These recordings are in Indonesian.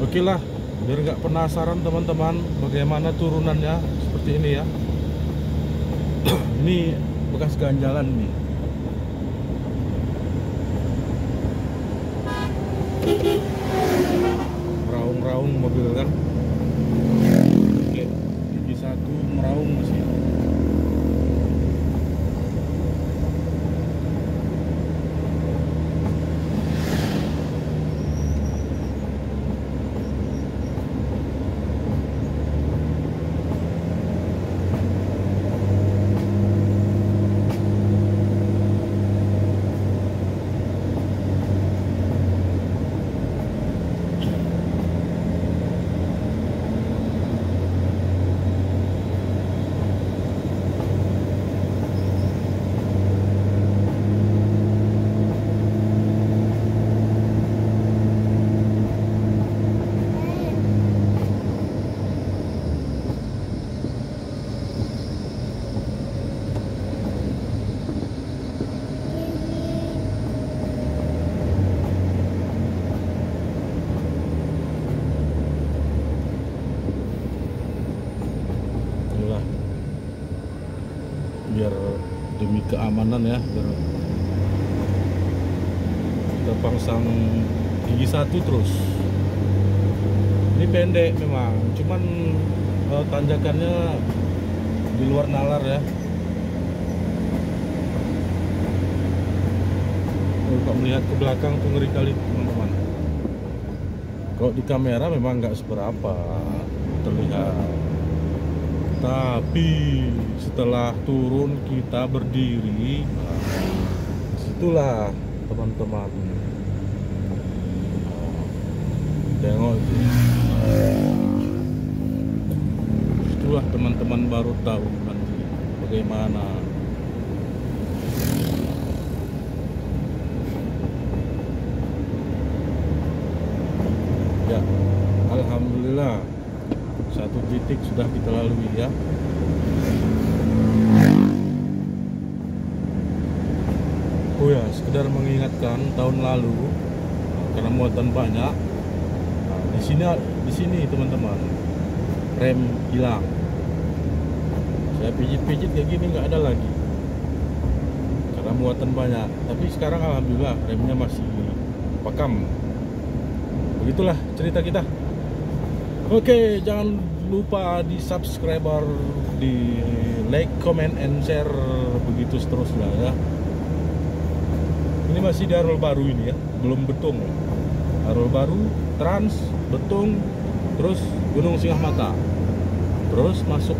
Oke lah, biar nggak penasaran teman-teman bagaimana turunannya seperti ini ya. Ini bekas ganjalan nih. Meraung-raung mobil kan. Oke, gigi satu meraung masih. Biar demi keamanan ya, biar kita pasang gigi satu terus. Ini pendek memang, cuman tanjakannya di luar nalar ya. Kalau melihat ke belakang tuh ngeri kali teman-teman. Kalau di kamera memang nggak seberapa terlihat, tapi setelah turun kita berdiri, situlah teman-teman tengok itu. Itulah teman-teman baru tahu nanti bagaimana. Ya, alhamdulillah satu titik sudah kita lalui ya. Oh ya, sekedar mengingatkan tahun lalu karena muatan banyak. Nah, di sini teman-teman rem hilang. Saya pijit-pijit kayak gini nggak ada lagi karena muatan banyak. Tapi sekarang alhamdulillah remnya masih pakam. Begitulah cerita kita. Oke, jangan lupa di subscribe, di like, comment, and share, begitu seterusnya ya. Ini masih di Arul Baru ini ya, belum Betung. Arul Baru, Trans, Betung, terus Gunung Singa Mata, terus masuk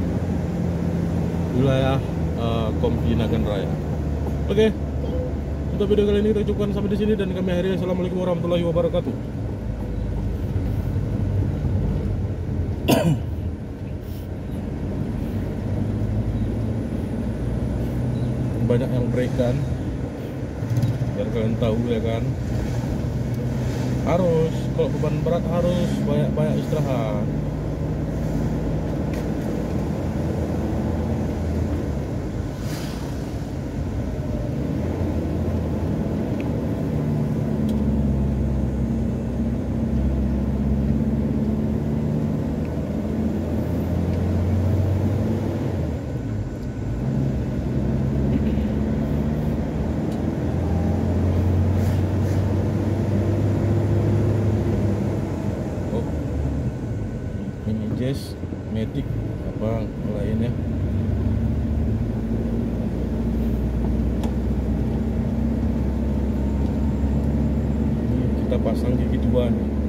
wilayah Kompi Nagan Raya. Oke, untuk video kali ini kita cukupkan sampai di sini dan kami akhiri. Assalamualaikum warahmatullahi wabarakatuh. Banyak yang break kan, biar kalian tahu ya kan. Harus, kalau beban berat harus banyak-banyak istirahat. Jazz, Matic, apa lainnya. Ini kita pasang gigi dua nih.